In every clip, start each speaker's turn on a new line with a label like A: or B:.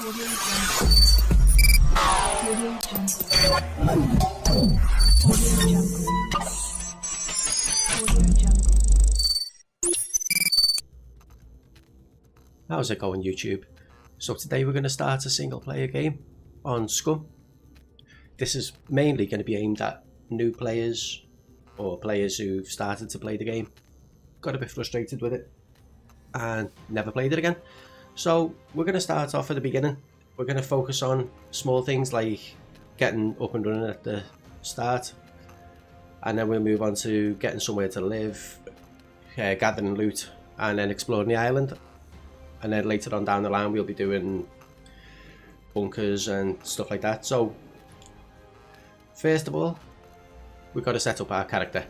A: Audio Jungle. Audio Jungle. Audio Jungle. Audio Jungle.
B: How's it going, YouTube? So today we're going to start a single player game on Scum. This is mainly going to be aimed at new players or players who've started to play the game, got a bit frustrated with it and never played it again. So we're going to start off at the beginning. We're going to focus on small things like getting up and running at the start, and then we'll move on to getting somewhere to live, gathering loot, and then exploring the island. And then later on down the line we'll be doing bunkers and stuff like that. So first of all, we've got to set up our character.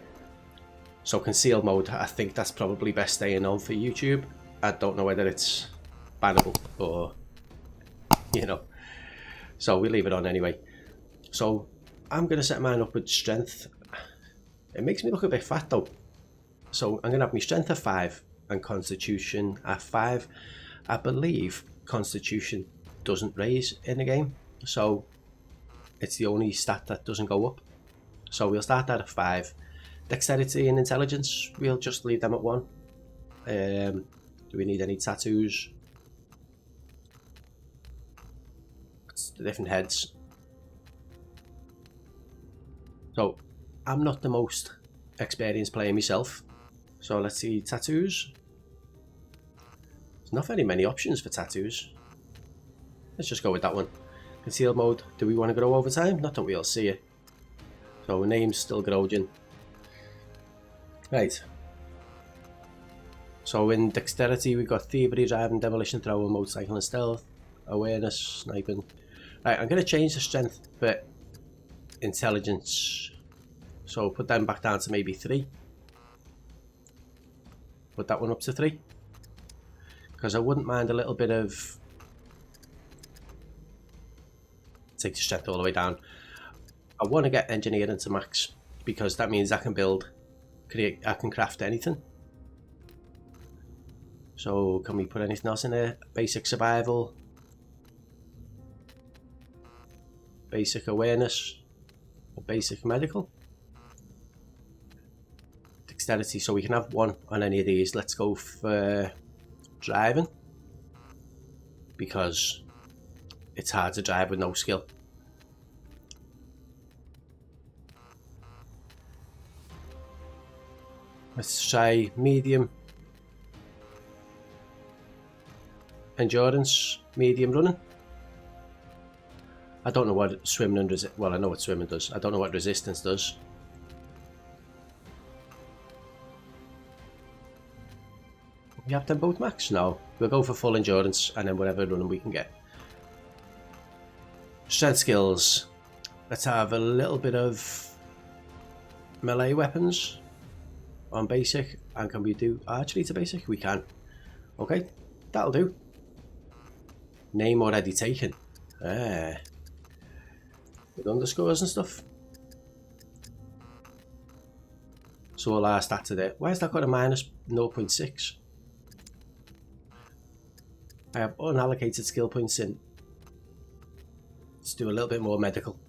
B: So concealed mode, I think that's probably best staying on for YouTube. I don't know whether it's bannable or, you know, so we leave it on anyway. So I'm going to set mine up with strength. It makes me look a bit fat though. So I'm going to have my strength at 5 and constitution at 5. I believe constitution doesn't raise in the game, so it's the only stat that doesn't go up. So we'll start that at 5. Dexterity and intelligence, we'll just leave them at 1. Do we need any tattoos? It's the different heads. So I'm not the most experienced player myself, so let's see tattoos. There's not very many options for tattoos. Let's just go with that one. Concealed mode, do we want to grow over time? Not that we'll see it. So name's still growing. Right. So in dexterity we've got thievery, driving, demolition, throwing, motorcycle and stealth, awareness, sniping. Right, I'm going to change the strength for intelligence. So put them back down to maybe 3. Put that one up to 3. Because I wouldn't mind a little bit of... Take the strength all the way down. I want to get engineering to max, because that means I can build, I can craft anything. So can we put anything else in there? Basic survival, basic awareness, or basic medical, dexterity. So we can have 1 on any of these. Let's go for driving, because it's hard to drive with no skill. Let's try medium endurance, medium running. I don't know what swimming and well, I know what swimming does. I don't know what resistance does. We have them both max? No. We'll go for full endurance and then whatever running we can get. Strength skills. Let's have a little bit of melee weapons on basic. And can we do archery to basic? We can. Okay, that'll do. Name already taken. With underscores and stuff. So all our stats are there. Why has that got a minus 0.6? I have unallocated skill points in. Let's do a little bit more medical.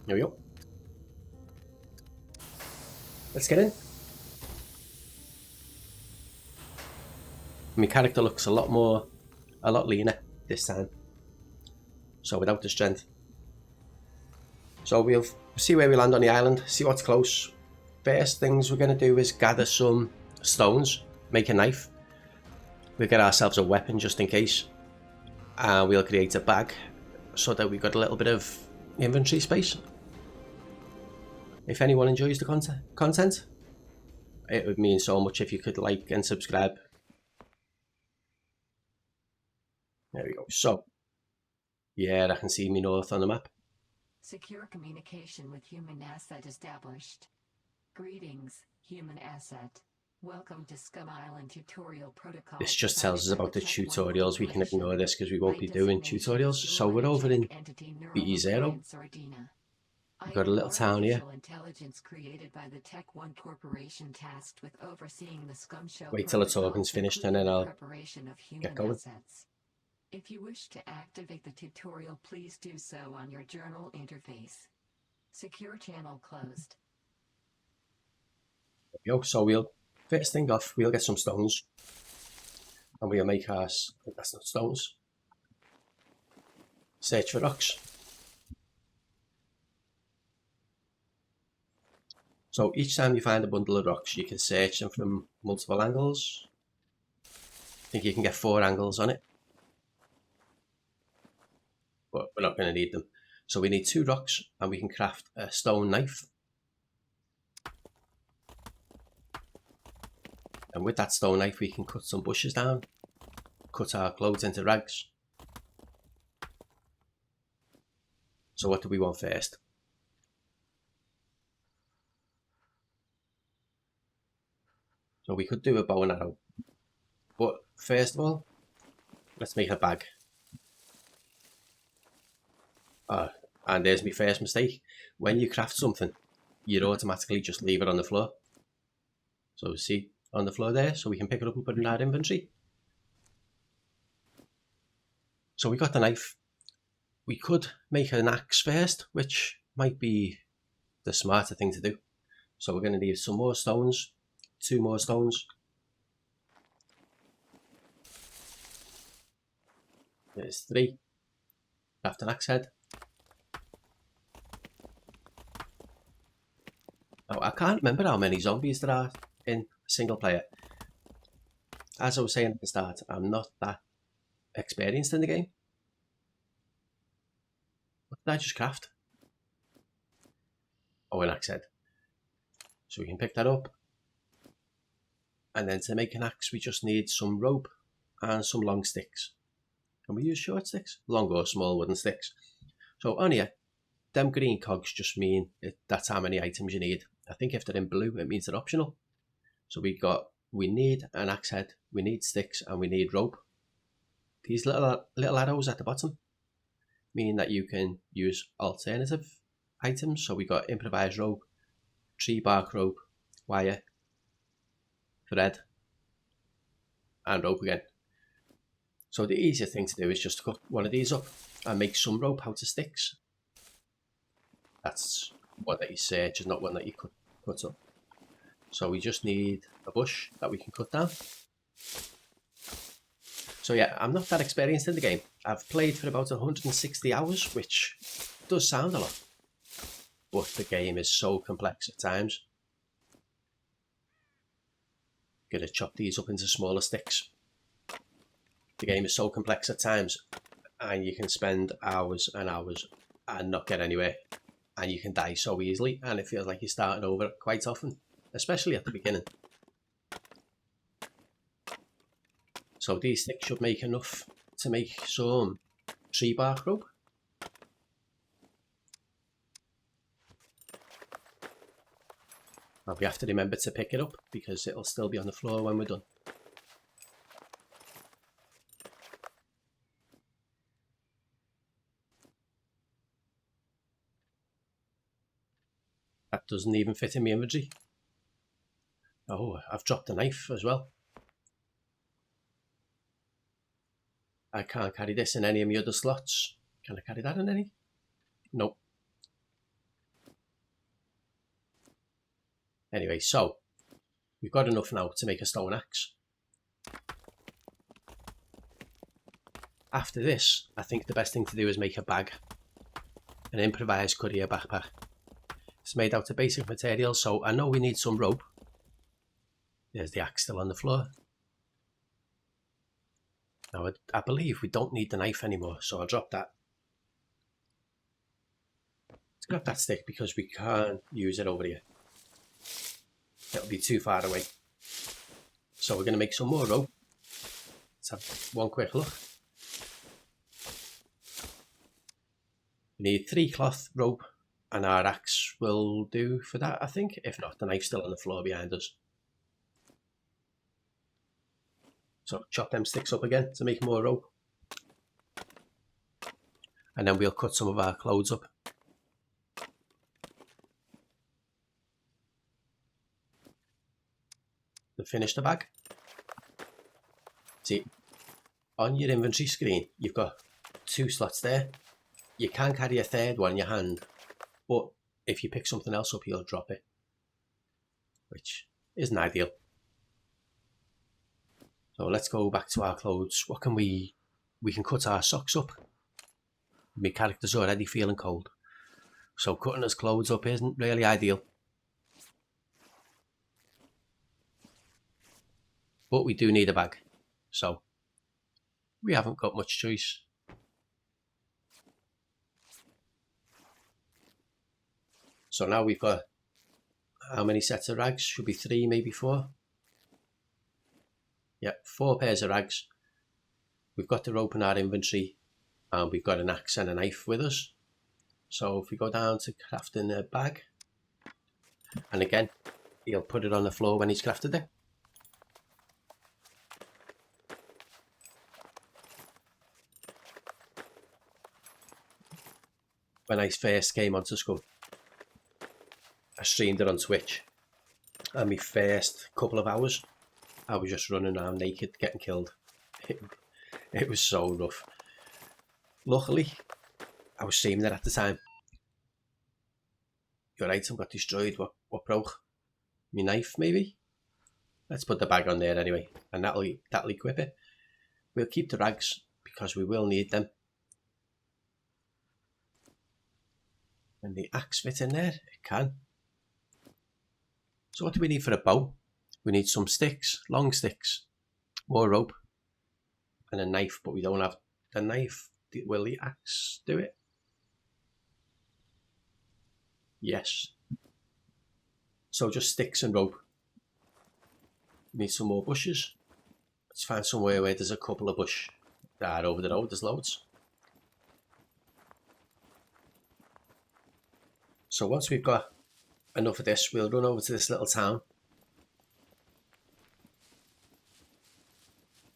B: There we go. Let's get in. My character looks a lot leaner this time. So without the strength. So we'll see where we land on the island, see what's close. First things we're going to do is gather some stones, make a knife. We'll get ourselves a weapon just in case. And we'll create a bag so that we've got a little bit of inventory space. If anyone enjoys the content, it would mean so much if you could like and subscribe. There we go. So, yeah, I can see me north on the map.
C: Secure communication with human asset established. Greetings, human asset. Welcome to Scum Island tutorial protocol.
B: This just tells us about the tutorials. We can ignore this because we won't be doing tutorials. So we're over in BE0. We've got a little town here.
C: Intelligence created by the Tech One Corporation tasked with overseeing the Scum Show.
B: Wait till the talking's finished and then I'll get going.
C: If you wish to activate the tutorial, please do so on your journal interface. Secure channel closed.
B: There we go. So we'll, first thing off, we'll get some stones. And we'll make our, I think that's not stones. Search for rocks. So each time you find a bundle of rocks, you can search them from multiple angles. I think you can get 4 angles on it. But we're not going to need them. So we need 2 rocks and we can craft a stone knife. And with that stone knife we can cut some bushes down, cut our clothes into rags. So what do we want first? So we could do a bow and arrow. But first of all, let's make a bag. And there's my first mistake. When you craft something, you'd automatically just leave it on the floor. So see, on the floor there, so we can pick it up and put it in our inventory. So we got the knife. We could make an axe first, which might be the smarter thing to do. So we're going to need some more stones, 2 more stones. There's 3. Craft an axe head. Now, I can't remember how many zombies there are in single player. As I was saying at the start, I'm not that experienced in the game. What did I just craft? Oh, an axe head. So we can pick that up. And then to make an axe, we just need some rope and some long sticks. Can we use short sticks? Long or small wooden sticks. So on here, them green cogs just mean that's how many items you need. I think if they're in blue, it means they're optional. So we need an axe head, we need sticks, and we need rope. These little arrows at the bottom mean that you can use alternative items. So we got improvised rope, tree bark rope, wire, thread, and rope again. So the easiest thing to do is just to cut one of these up and make some rope out of sticks. That's one that you search, is not one that you cut up. So we just need a bush that we can cut down. So yeah, I'm not that experienced in the game. I've played for about 160 hours, which does sound a lot. But the game is so complex at times. I'm gonna chop these up into smaller sticks. The game is so complex at times, and you can spend hours and hours and not get anywhere. And you can die so easily, and it feels like you're starting over quite often, especially at the beginning. So these sticks should make enough to make some tree bark rope. Now we have to remember to pick it up because it'll still be on the floor when we're done. That doesn't even fit in my inventory. Oh, I've dropped the knife as well. I can't carry this in any of my other slots. Can I carry that in any? Nope. Anyway, so we've got enough now to make a stone axe. After this, I think the best thing to do is make a bag. An improvised courier backpack. It's made out of basic materials, so I know we need some rope. There's the axe still on the floor. Now I believe we don't need the knife anymore, so I'll drop that. Let's grab that stick because we can't use it over here. It'll be too far away. So we're going to make some more rope. Let's have one quick look. We need 3 cloth rope, and our axe will do for that, I think. If not, the knife's still on the floor behind us. So chop them sticks up again to make more rope. And then we'll cut some of our clothes up. To finish the bag. See, on your inventory screen, you've got 2 slots there. You can carry a third one in your hand, but if you pick something else up, you'll drop it, which isn't ideal. So let's go back to our clothes. What can we can cut our socks up. My character's already feeling cold, so cutting his clothes up isn't really ideal. But we do need a bag, so we haven't got much choice. So now we've got, how many sets of rags? Should be 3, maybe 4. Yeah, 4 pairs of rags. We've got the rope in our inventory, and we've got an axe and a knife with us. So if we go down to crafting a bag, and again, he'll put it on the floor when he's crafted it. When I first came onto Scum, I streamed it on Twitch, and my first couple of hours, I was just running around naked, getting killed. It was so rough. Luckily, I was streaming it at the time. Your item got destroyed. What broke? My knife, maybe? Let's put the bag on there anyway, and that'll equip it. We'll keep the rags because we will need them. And the axe fit in there? It can. So what do we need for a bow? We need some sticks, long sticks, more rope, and a knife, but we don't have the knife. Will the axe do it? Yes. So just sticks and rope. We need some more bushes. Let's find somewhere where there's a couple of bush. There, over the road, there's loads. So once we've got enough of this, we'll run over to this little town.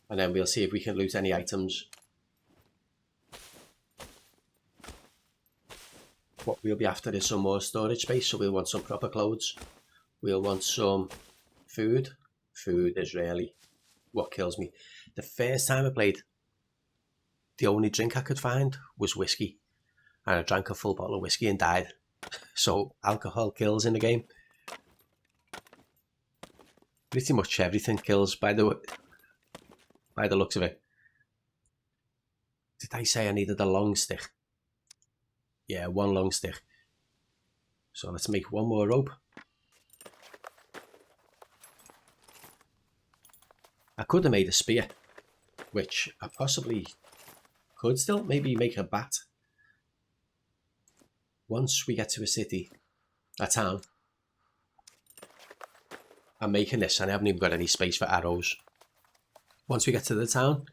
B: And then we'll see if we can loot any items. What we'll be after is some more storage space, so we'll want some proper clothes. We'll want some food. Food is really what kills me. The first time I played, the only drink I could find was whiskey. And I drank a full bottle of whiskey and died. So alcohol kills in the game. Pretty much everything kills by the looks of it. Did I say I needed a long stick? Yeah, 1 long stick. So let's make 1 more rope. I could have made a spear, which I possibly could still. Maybe make a bat. Once we get to a city, a town, I'm making this and I haven't even got any space for arrows. Once we get to the town,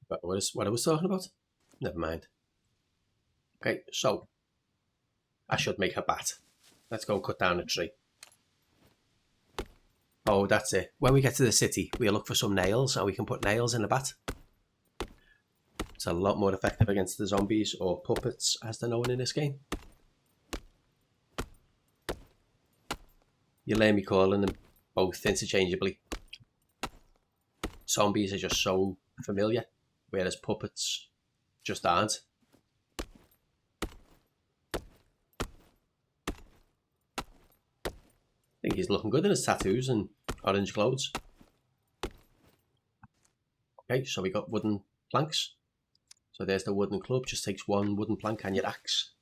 B: but what I was talking about? Never mind. Okay, so I should make a bat. Let's go cut down a tree. Oh, that's it. When we get to the city, we'll look for some nails and we can put nails in a bat. It's a lot more effective against the zombies, or puppets as they're known in this game. You'll hear me calling them both interchangeably. Zombies are just so familiar, whereas puppets just aren't. I think he's looking good in his tattoos and orange clothes. Okay, so we got wooden planks. So there's the wooden club, just takes 1 wooden plank and your axe.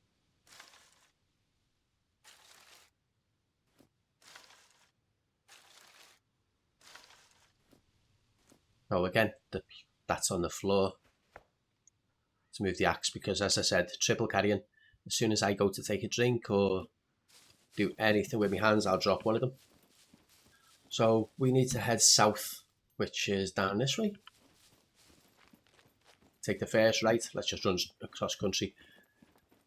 B: So again, that's on the floor to move the axe, because as I said, triple carrying. As soon as I go to take a drink or do anything with my hands, I'll drop one of them. So we need to head south, which is down this way. Take the first right, let's just run across country.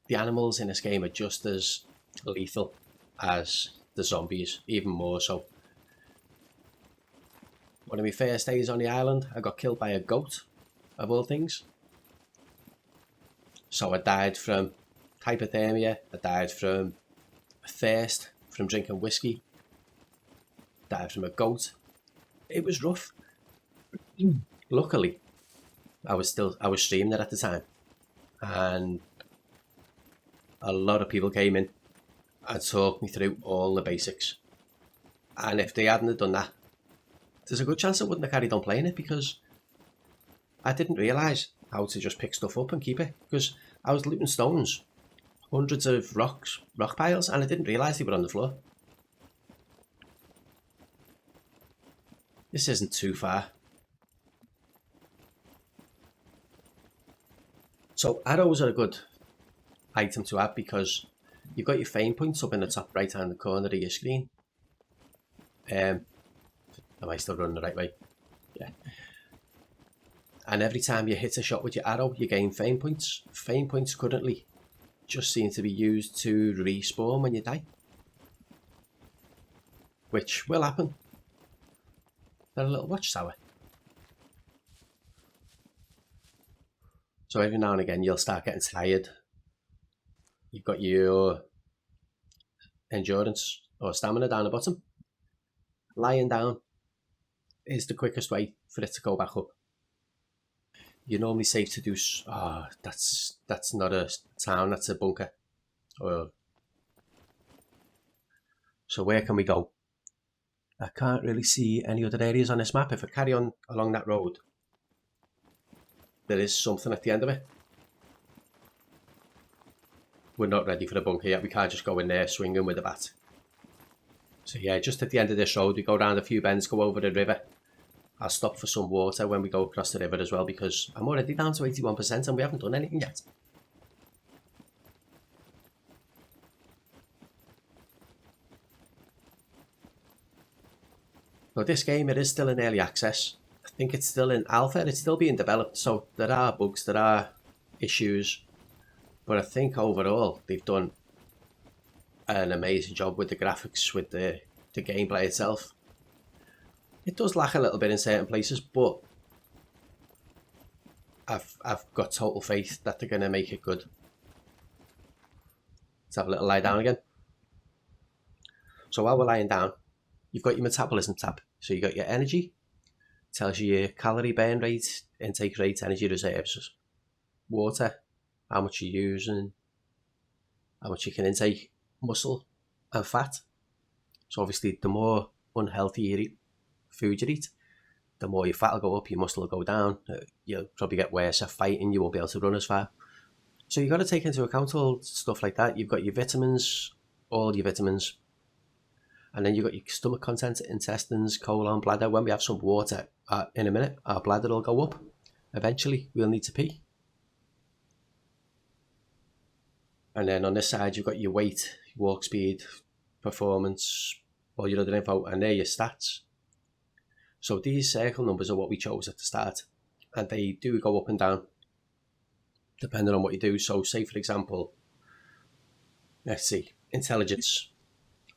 B: The animals in this game are just as lethal as the zombies, even more so. One of my first days on the island, I got killed by a goat, of all things. So I died from hypothermia, I died from thirst, from drinking whiskey. died from a goat. It was rough. Luckily, I was streaming it at the time, and a lot of people came in and talked me through all the basics. And if they hadn't have done that, there's a good chance I wouldn't have carried on playing it, because I didn't realise how to just pick stuff up and keep it, because I was looting stones, hundreds of rock piles, and I didn't realise they were on the floor. This isn't too far. So arrows are a good item to have, because you've got your fame points up in the top right hand corner of your screen. Am I still running the right way? Yeah. And every time you hit a shot with your arrow, you gain fame points. Fame points currently just seem to be used to respawn when you die, which will happen. They're a little watchtower. So every now and again you'll start getting tired. You've got your endurance or stamina down the bottom. Lying down is the quickest way for it to go back up. You're normally safe to do... that's not a town, that's a bunker. So where can we go? I can't really see any other areas on this map. If I carry on along that road, there is something at the end of it. We're not ready for the bunker yet. We can't just go in there swinging with a bat. So yeah, just at the end of this road, we go down a few bends, go over the river. I'll stop for some water when we go across the river as well, because I'm already down to 81% and we haven't done anything yet. So this game, it is still in early access. I think it's still in alpha, it's still being developed, so there are bugs, there are issues, but I think overall they've done an amazing job with the graphics, with the gameplay itself. It does lack a little bit in certain places, but I've got total faith that they're going to make it good. Let's have a little lie down again. So while we're lying down, you've got your metabolism tab. So you've got your energy, tells you your calorie burn rate, intake rate, energy reserves, water, how much you're using, how much you can intake, muscle and fat. So obviously the more unhealthy food you eat, the more your fat will go up, your muscle will go down, you'll probably get worse at fighting, you won't be able to run as far. So you've got to take into account all stuff like that. You've got your vitamins, all your vitamins, and then you've got your stomach content, intestines, colon, bladder. When we have some water in a minute, our bladder will go up. Eventually we'll need to pee. And then on this side you've got your weight, walk speed, performance, all your other info, and they're your stats. So these circle numbers are what we chose at the start, and they do go up and down depending on what you do. So say for example, let's see, intelligence,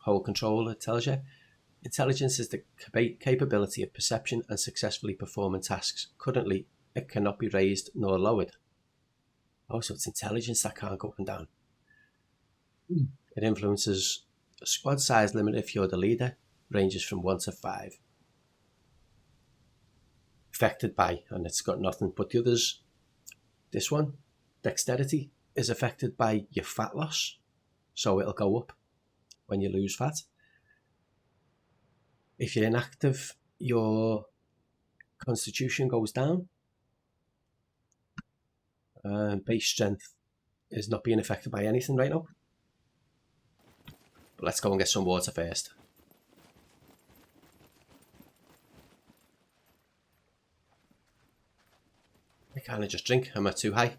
B: whole control, it tells you. Intelligence is the capability of perception and successfully performing tasks. Currently, it cannot be raised nor lowered. Oh, so it's intelligence that can't go up and down. It influences a squad size limit if you're the leader, ranges from 1 to 5. Affected by, and it's got nothing but the others. This one, dexterity, is affected by your fat loss, so it'll go up when you lose fat. If you're inactive, your constitution goes down. Base strength is not being affected by anything right now. But let's go and get some water first. I can't just drink, am I too high?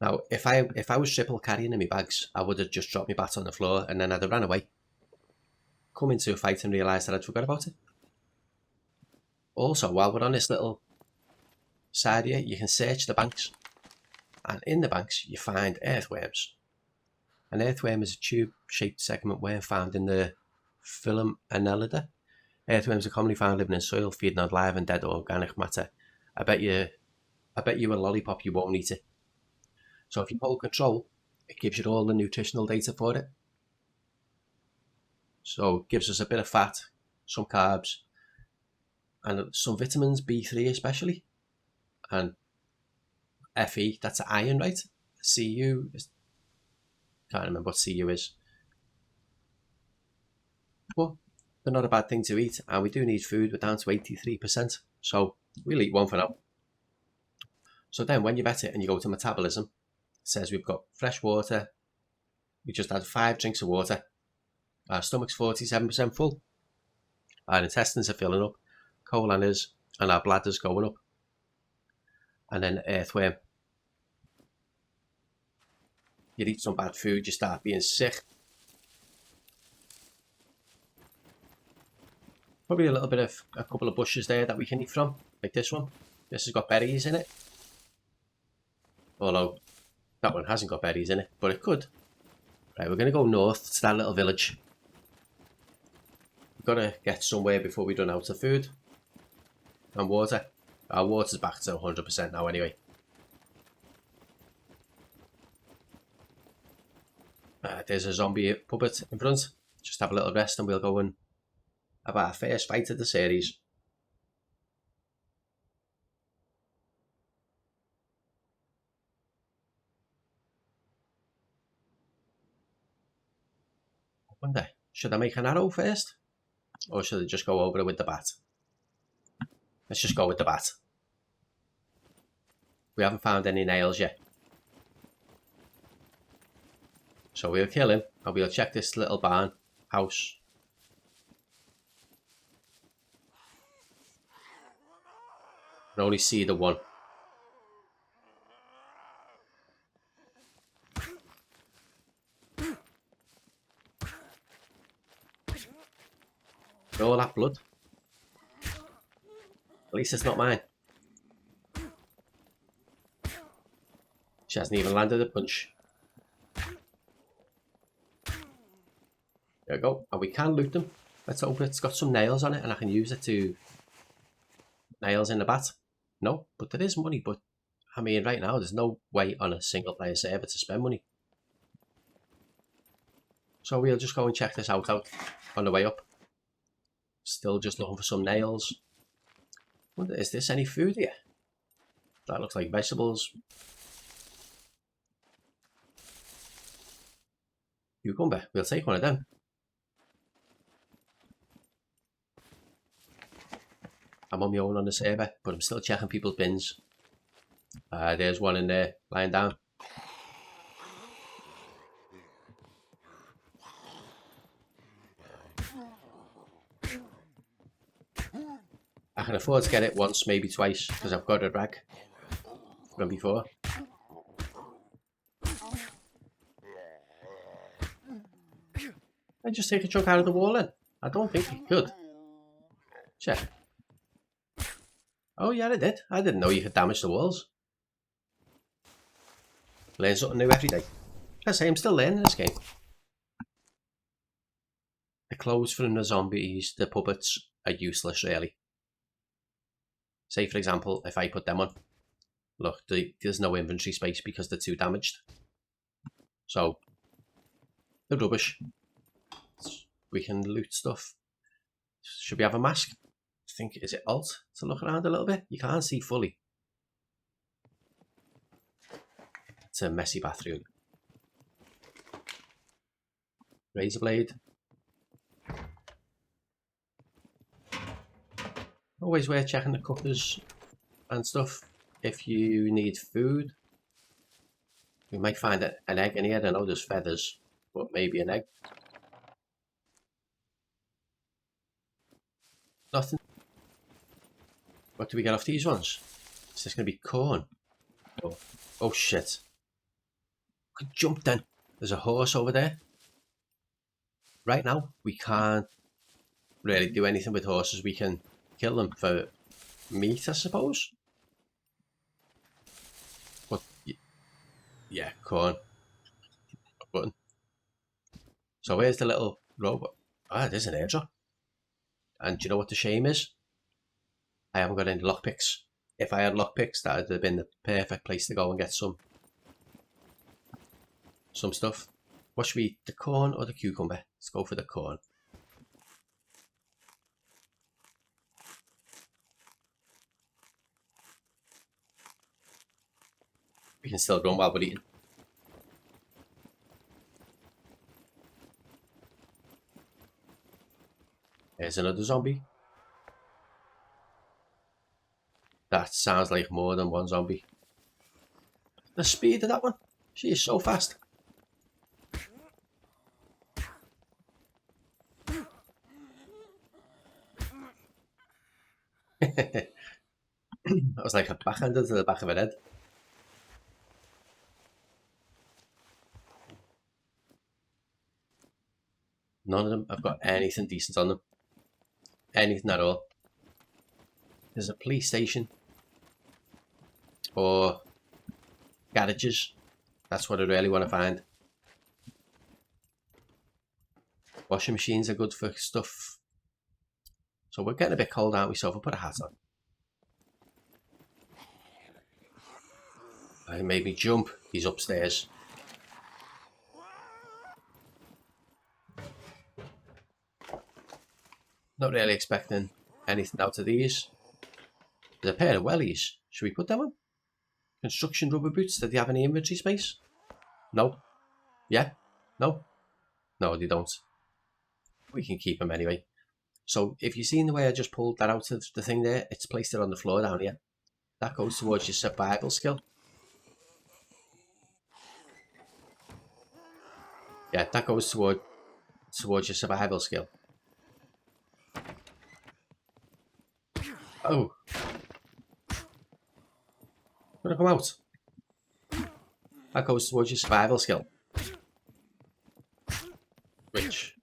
B: Now, if I was triple carrying in my bags, I would have just dropped my bat on the floor and then I'd have ran away. Come into a fight and realise that I'd forgot about it. Also, while we're on this little side here, you can search the banks. And in the banks, you find earthworms. An earthworm is a tube-shaped segment worm found in the phylum Annelida. Earthworms are commonly found living in soil, feeding on live and dead organic matter. I bet you a lollipop you won't eat it. So if you hold control, it gives you all the nutritional data for it. So it gives us a bit of fat, some carbs, and some vitamins, B3 especially, and Fe, that's iron, right? Cu, can't remember what Cu is. But they're not a bad thing to eat, and we do need food. We're down to 83%, so we'll eat one for now. So then when you've ate it and you go to metabolism, it says we've got fresh water. We just had 5 drinks of water. Our stomach's 47% full. Our intestines are filling up. Colon is, and our bladder's going up. And then earthworm. You eat some bad food, you start being sick. Probably a little bit of a couple of bushes there that we can eat from, like this one. This has got berries in it. Although that one hasn't got berries in it, but it could. Right, we're going to go north to that little village. We've got to get somewhere before we run out of food and water. Our water's back to 100% now anyway. There's a zombie puppet in front. Just have a little rest and we'll go and have our first fight of the series. I wonder, should I make an arrow first? Or should I just go over it with the bat? Let's just go with the bat. We haven't found any nails yet. So we'll kill him and we'll check this little barn house. I can only see the one. All that blood. At least it's not mine. She hasn't even landed a punch. There we go. And we can loot them. Let's hope it's got some nails on it and I can use it to... Nails in the bat. No, but there is money. But I mean, right now, there's no way on a single player server to spend money. So we'll just go and check this out on the way up. Still just looking for some nails. Wonder, is this any food here? That looks like vegetables. Cucumber. We'll take one of them. I'm on my own on the server, but I'm still checking people's bins. There's one in there, lying down. I can afford to get it once, maybe twice, because I've got a rag from before. I just take a chunk out of the wall then. I don't think you could. Check. Oh yeah, I did. I didn't know you could damage the walls. Learn something new every day. I say I'm still learning this game. The clothes from the zombies, the puppets, are useless really. Say for example, if I put them on, look, there's no inventory space because they're too damaged. So, they're rubbish. We can loot stuff. Should we have a mask? I think, is it Alt to look around a little bit? You can't see fully. It's a messy bathroom. Razor blade. Always worth checking the cookers and stuff if you need food. We might find an egg in here. I know there's feathers, but maybe an egg. Nothing. What do we get off these ones? Is this going to be corn? Oh shit. I could jump then. There's a horse over there. Right now, we can't really do anything with horses. We can kill them for meat, I suppose. But yeah, corn. Button. So where's the little robot? Ah, there's an airdrop. And do you know what the shame is? I haven't got any lockpicks. If I had lockpicks, that would have been the perfect place to go and get some stuff. What should we eat? The corn or the cucumber? Let's go for the corn. We can still run while we're eating. There's another zombie. That sounds like more than one zombie. The speed of that one. She is so fast. That was like a backhander to the back of her head. None of them have got anything decent on them. Anything at all. There's a police station. Or garages. That's what I really want to find. Washing machines are good for stuff. So we're getting a bit cold, aren't we? So if I put a hat on. It made me jump. He's upstairs. Not really expecting anything out of these. There's a pair of wellies. Should we put them on? Construction rubber boots. Do they have any inventory space? No. Yeah? No? No, they don't. We can keep them anyway. So if you've seen the way I just pulled that out of the thing there, it's placed it on the floor down here. That goes towards your survival skill. Yeah, that goes towards your survival skill. Oh. Gonna come out. That goes towards your survival skill. Which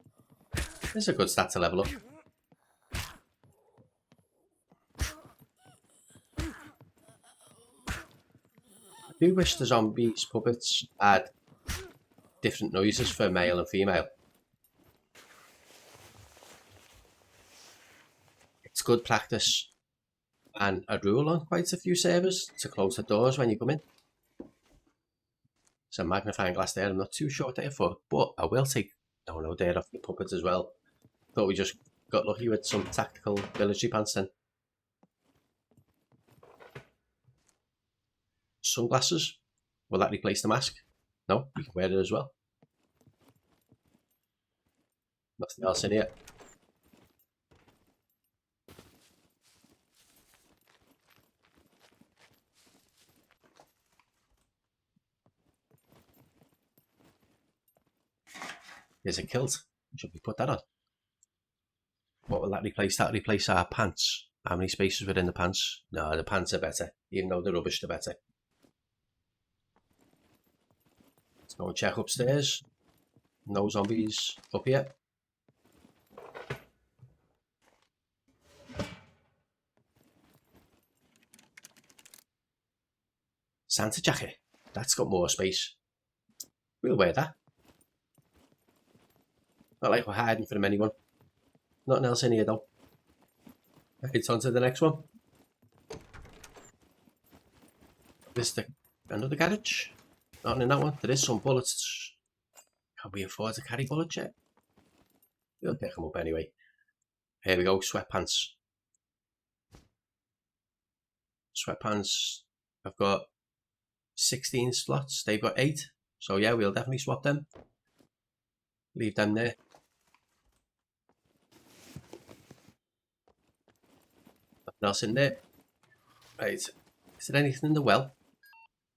B: is a good stat to level up. I do wish the zombies puppets had different noises for male and female. It's good practice and a rule on quite a few servers to close the doors when you come in. It's a magnifying glass there. I'm not too sure what they're for, but I will take they're off the puppets as well. Thought we just got lucky with some tactical military pants then. Sunglasses. Will that replace the mask? No, we can wear it as well. Nothing else in here. There's a kilt. Should we put that on? What will that replace? That'll replace our pants. How many spaces within the pants? No, the pants are better. Even though the rubbish are better. Let's go and check upstairs. No zombies up here. Santa jacket. That's got more space. We'll wear that. Not like we're hiding from anyone. Nothing else in here though. It's on to the next one. This is another garage. Not in that one. There is some bullets. Can we afford to carry bullets yet? We'll pick them up anyway. Here we go, sweatpants. Sweatpants. I've got 16 slots. They've got 8. So yeah, we'll definitely swap them. Leave them there. Nothing else in there. Right. Is there anything in the well?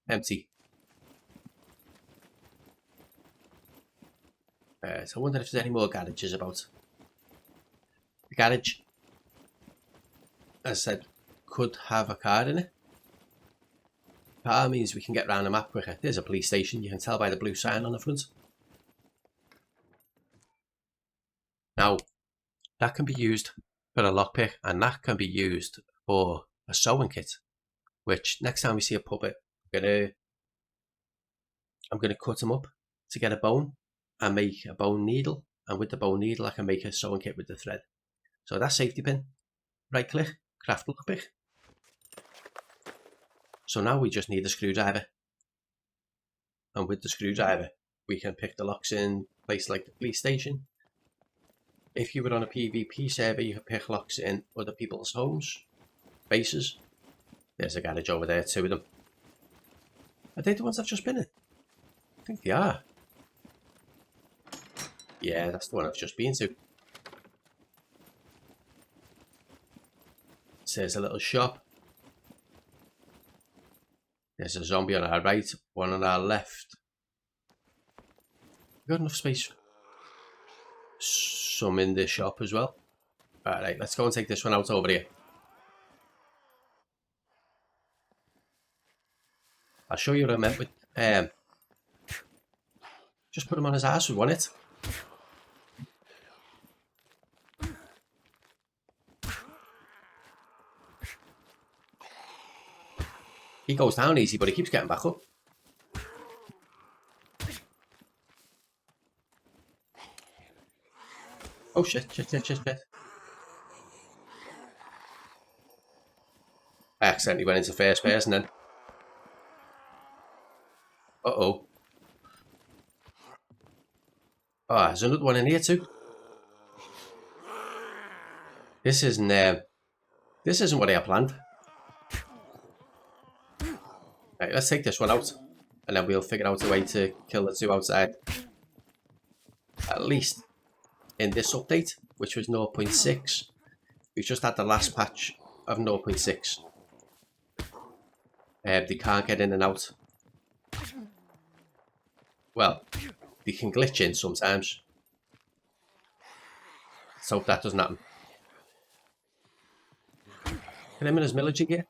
B: Empty. So I wonder if there's any more garages about. The garage, as I said, could have a car in it. Car means we can get around the map quicker. There's a police station. You can tell by the blue sign on the front. Now, that can be used for a lockpick, and that can be used for a sewing kit. Which next time we see a puppet, I'm gonna cut him up to get a bone and make a bone needle, and with the bone needle I can make a sewing kit with the thread. So that safety pin, right click, craft lockpick. So now we just need a screwdriver, and with the screwdriver we can pick the locks in places like the police station. If you were on a PvP server, you could pick locks in other people's homes, bases. There's a garage over there, 2 of them. Are they the ones I've just been in? I think they are. Yeah, that's the one I've just been to. So there's a little shop. There's a zombie on our right, one on our left. We've got enough space. Some in this shop as well. Alright, let's go and take this one out over here. I'll show you what I meant with just put him on his ass, we want it. He goes down easy, but he keeps getting back up. Oh shit. I accidentally went into first person then. Uh-oh. Oh, there's another one in here too. This isn't what I had planned. Right, let's take this one out, and then we'll figure out a way to kill the two outside. At least in this update, which was 0.6, we've just had the last patch of 0.6. They can't get in and out. Well, they can glitch in sometimes. Let's hope that doesn't happen. Get him in his military gear.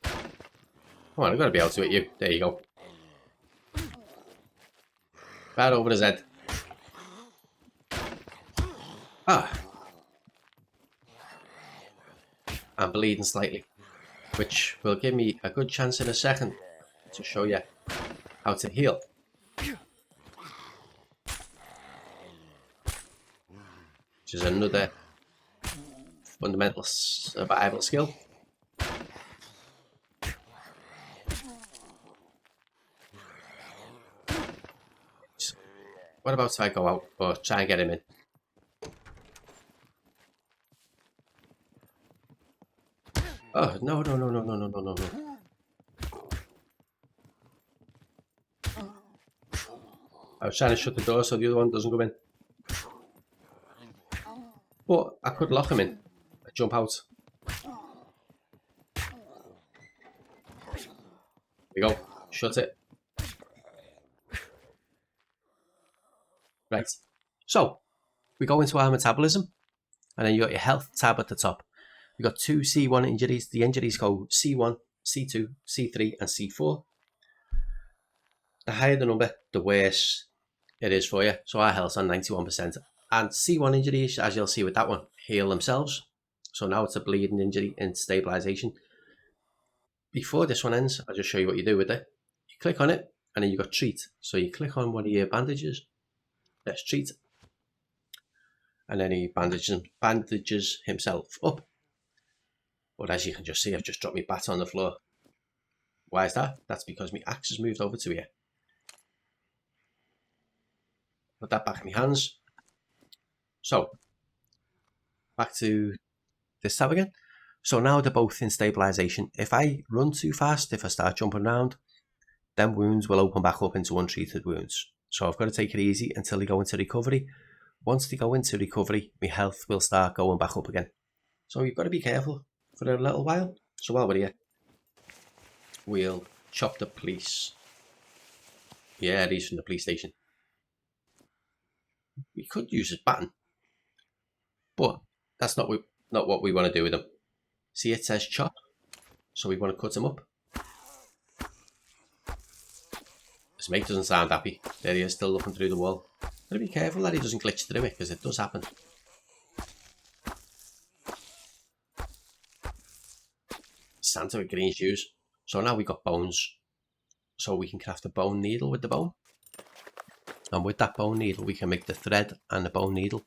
B: Come on, I've got to be able to hit you. There you go. Right over his head. Ah. I'm bleeding slightly, which will give me a good chance in a second to show you how to heal. Which is another fundamental survival skill. What about if I go out or try and get him in? Oh, no. I was trying to shut the door so the other one doesn't come in. But I could lock him in. I jump out. There we go. Shut it. Right. So, we go into our metabolism. And then you got your health tab at the top. You've got 2 C1 injuries. The injuries go C1, C2, C3 and C4. The higher the number, the worse it is for you. So our health's on 91%. And C1 injuries, as you'll see with that one, heal themselves. So now it's a bleeding injury in stabilization. Before this one ends, I'll just show you what you do with it. You click on it and then you've got treat. So you click on one of your bandages. Let's treat. And then he bandages himself up. But as you can just see, I've just dropped my bat on the floor. Why is that? That's because my axe has moved over to here. Put that back in my hands. So, back to this tab again. So now they're both in stabilization. If I run too fast, if I start jumping around, then wounds will open back up into untreated wounds. So I've got to take it easy until they go into recovery. Once they go into recovery, my health will start going back up again. So you've got to be careful for a little while. So while we're here, we'll chop the police. Yeah, these from the police station. We could use his baton, but that's not what we want to do with them. See, it says chop, so we want to cut him up. His mate doesn't sound happy. There he is, still looking through the wall. Gotta be careful that he doesn't glitch through it, because it does happen. Santa with green shoes. So now we've got bones. So we can craft a bone needle with the bone. And with that bone needle, we can make the thread and the bone needle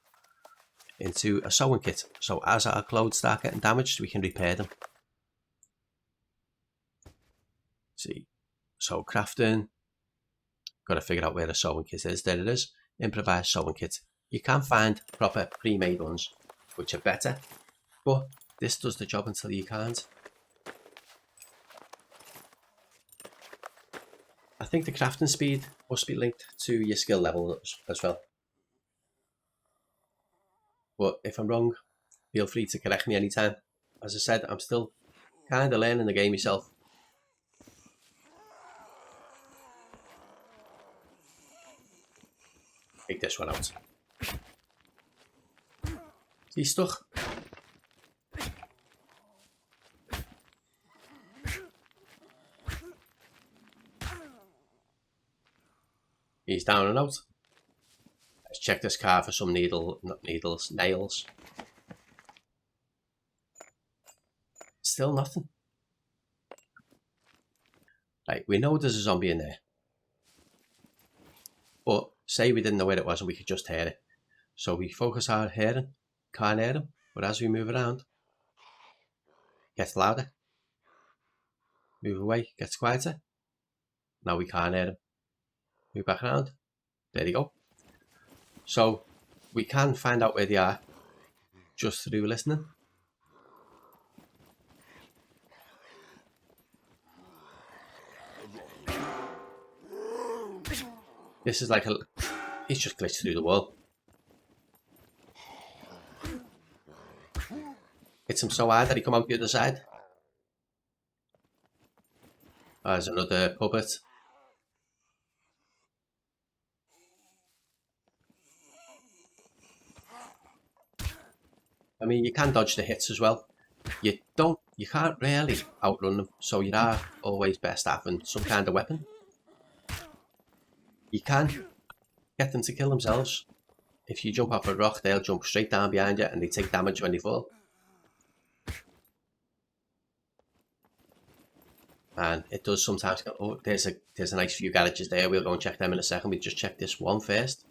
B: into a sewing kit. So as our clothes start getting damaged, we can repair them. See, so crafting. Got to figure out where the sewing kit is. There it is. Improvised sewing kit. You can find proper pre-made ones, which are better. But this does the job until you can't. I think the crafting speed must be linked to your skill level as well. But if I'm wrong, feel free to correct me anytime. As I said, I'm still kind of learning the game myself. Take this one out. He's stuck. He's down and out. Let's check this car for some nails. Still nothing. Right, we know there's a zombie in there. But say we didn't know where it was and we could just hear it. So we focus our hearing, can't hear him, but as we move around, it gets louder. Move away, gets quieter. Now we can't hear him. Move back around. There you go. So we can find out where they are just through listening. This is like he's just glitched through the wall. Hits him so hard that he come out the other side. There's another puppet. I mean, you can dodge the hits as well. You can't really outrun them, so you are always best having some kind of weapon. You can get them to kill themselves. If you jump off a rock, they'll jump straight down behind you and they take damage when they fall. And it does sometimes go, oh, there's a nice few garages there, we'll go and check them in a second. We just check this one first.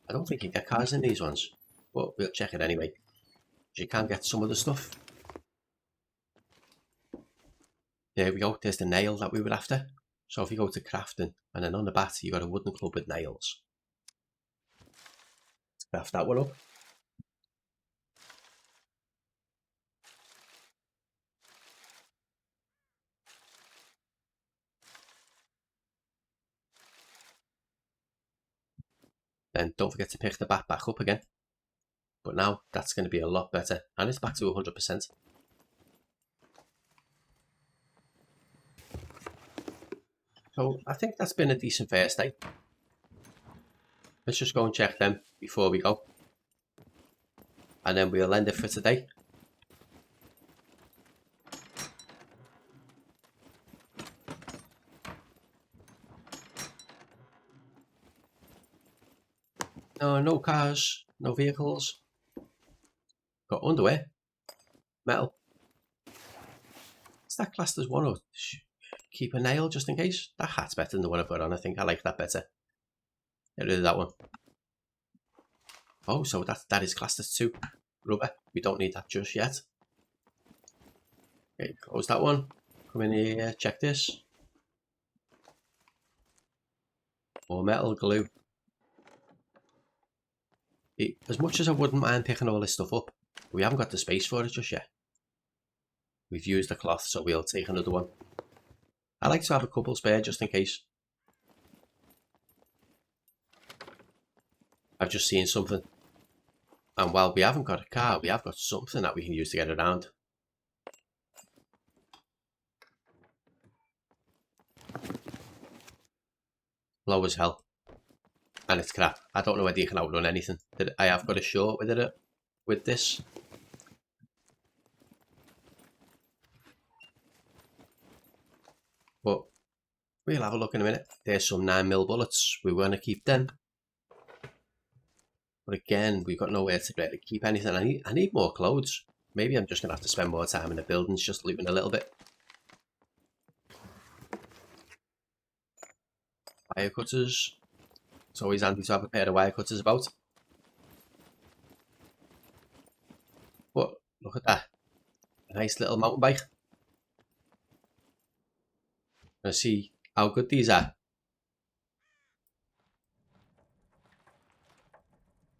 B: I don't think you get cars in these ones, but we'll check it anyway. You can get some of the stuff. There we go, there's the nail that we were after. So if you go to crafting, and then on the bat you got a wooden club with nails. Let's craft that one up. Then don't forget to pick the bat back up again. But now that's going to be a lot better, and it's back to 100%. So I think that's been a decent first day. Let's just go and check them before we go. And then we'll end it for today. No cars, no vehicles. Got underwear. Metal. Is that classed as one or keep a nail just in case? That hat's better than the one I've got on. I think I like that better. Get rid of that one. Oh, so that is classed as 2. Rubber. We don't need that just yet. Okay, close that one. Come in here, check this. More metal glue. As much as I wouldn't mind picking all this stuff up, we haven't got the space for it just yet. We've used the cloth, so we'll take another one. I like to have a couple spare just in case. I've just seen something. And while we haven't got a car, we have got something that we can use to get around. Low as hell. And it's crap. I don't know whether you can outrun anything. I have got a short with this. But we'll have a look in a minute. There's some 9mm bullets. We want to keep them. But again, we've got nowhere to really keep anything. I need more clothes. Maybe I'm just going to have to spend more time in the buildings just looting a little bit. Wire cutters. It's always handy to have a pair of wire cutters about. But look at that. A nice little mountain bike. Let's see how good these are.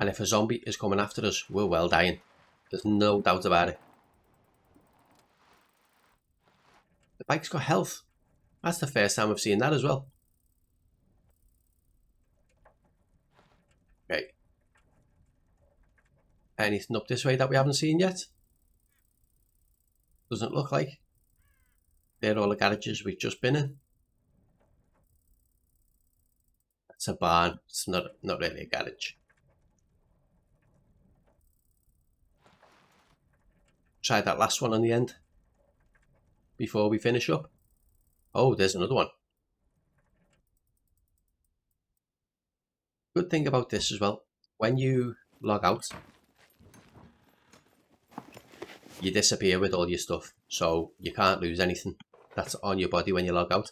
B: And if a zombie is coming after us, we're well dying. There's no doubt about it. The bike's got health. That's the first time I've seen that as well. Okay. Anything up this way that we haven't seen yet? Doesn't look like. They're all the garages we've just been in. It's a barn. It's not really a garage. Try that last one on the end before we finish up. Oh, there's another one. Good thing about this as well, when you log out, you disappear with all your stuff, so you can't lose anything that's on your body when you log out.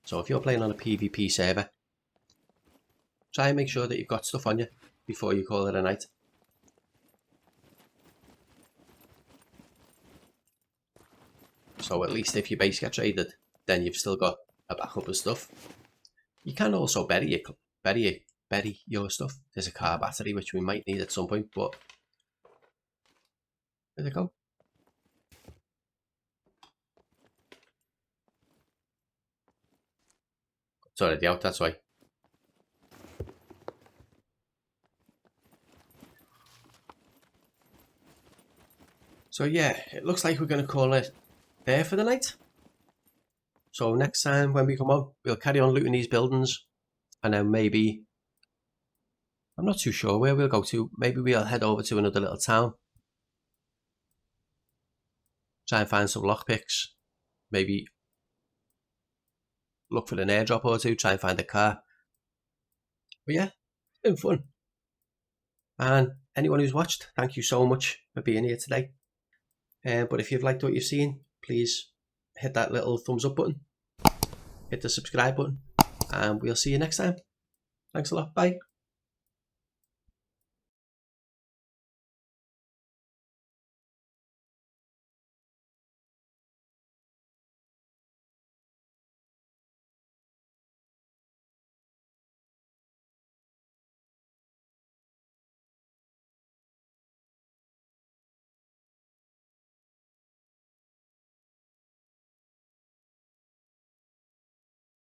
B: So if you're playing on a PvP server, try and make sure that you've got stuff on you before you call it a night. So at least if your base gets raided, then you've still got a backup of stuff. You can also bury your stuff. There's a car battery which we might need at some point, but there we go. It's already out, that's why. So yeah, it looks like we're going to call it there for the night. So next time when we come on, we'll carry on looting these buildings, and then maybe, I'm not too sure where we'll go to. Maybe we'll head over to another little town. Try and find some lockpicks. Maybe look for an airdrop or two. Try and find a car. But yeah, it's been fun. And anyone who's watched, thank you so much for being here today. But if you've liked what you've seen, please hit that little thumbs up button. Hit the subscribe button. And we'll see you next time. Thanks a lot. Bye.